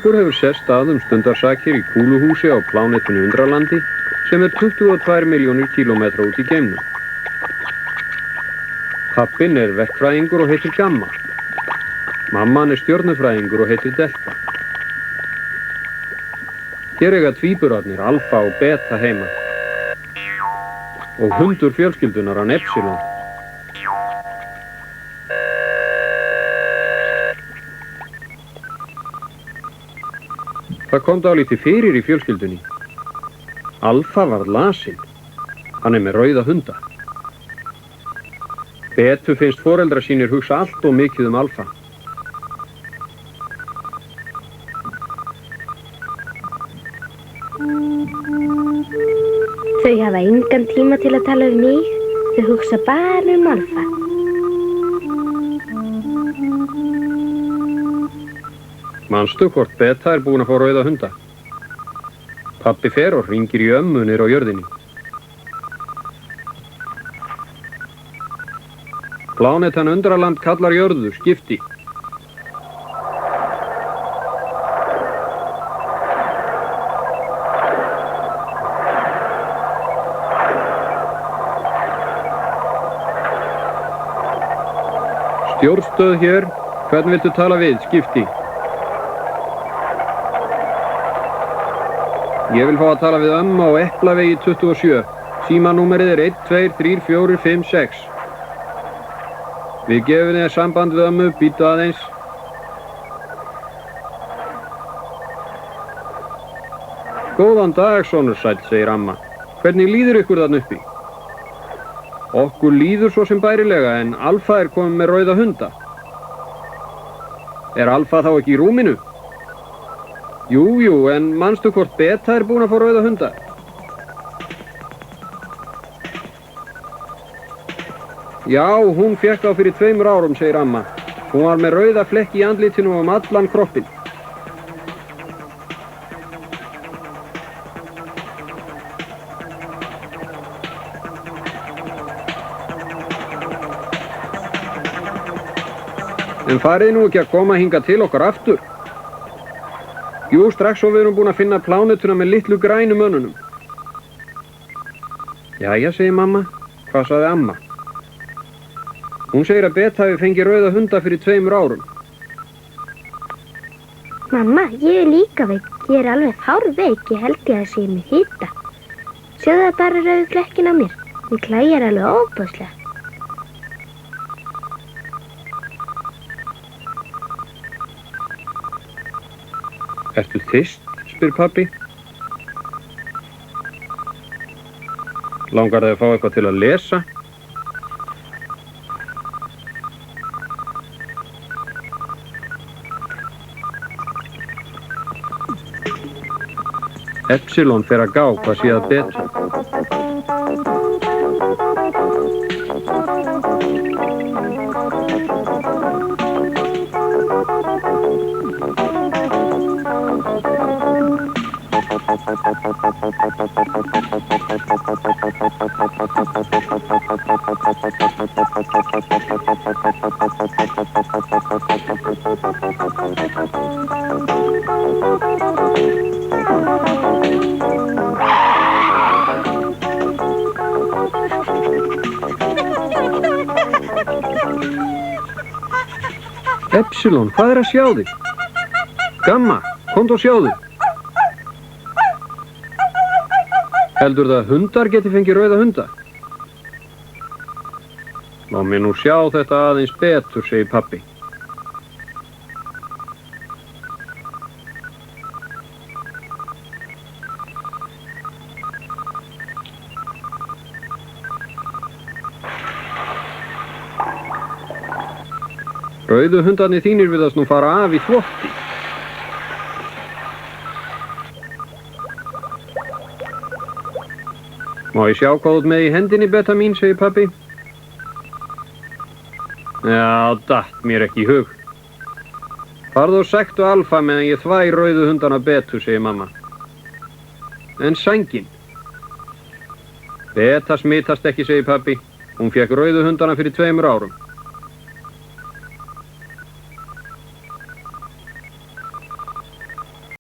Okkur hefur sest að stundarsakir í kúluhúsi á plánetinu Undralandi sem 22 milljónir kílómetra út í geimnum. Pappinn verkfræðingur og heitir Gamma. Mamman stjörnufræðingur og heitir Delta. Hér eiga tvíburarnir Alfa og Beta heima. Og hundur fjölskyldunar hann Epsilon. Það kom dálítið fyrir í fjölskyldunni. Alfa var lasinn. Hann með rauða hunda. Betu finnst foreldra sínir hugsa allt og mikið Alfa. Þau hafa engan tíma til að tala mig. Þau hugsa bara Alfa. Manstu hvort Beta búin að fá rauða hunda? Pappi fer og hringir í ömmu niður á jörðinni. Plánetan Undraland kallar jörðu skipti. Stjórnstöð hér, hvern viltu tala við, skipti? Ég vil fá að tala við ömmu á Eplavegi 27. Símanúmerið 123456. Við gefum þér samband við ömmu, bíddu aðeins. Góðan dag, sonur sæll, segir amma. Hvernig líður ykkur þarna uppi? Okkur líður svo sem bærilega, en Alfa kominn með rauða hunda. Alfa þá ekki í rúminu? Jú, en manstu hvort Beta búin að fá rauða hunda? Já, hún fékk þá fyrir 2 árum, segir amma. Hún var með rauða flekki í andlitinu allan kroppinn. En farið nú ekki að koma hingað til okkar aftur? Jú, strax og við erum búin að finna plánetuna með litlu grænu mönnunum. Jæja, segir mamma. Hvað sagði amma? Hún segir að Beta fengið rauða hunda fyrir 2 árum. Mamma, ég líka veik. Ég alveg hárveik. Ég held ég að sé mig hita. Sjáðu það bara rauðu flekkin á mér. Mér klæjar alveg óbúslega. Ertu þyrst, spyr pabbi. Langar þig að fá eitthvað til að lesa? Epsilon fer að gá hvað sé að Beta. Epsilon, hvað að sjá þig? Gamma, komdu og sjáðu. Heldur það að hundar geti fengið rauða hunda? Lá mér nú sjá þetta aðeins betur, segir pabbi. Rauðu hundarnir þínir virðast nú fara af í þvotti. Má ég sjá hvað út með í hendinni, Beta mín, segir pabbi. Já, datt mér ekki í hug. Farðu og sektu Alfa meðan ég þvæ rauðu hundana Betu, segir mamma. En sængin? Beta smitast ekki, segir pabbi. Hún fékk rauðu hundana fyrir 2 árum.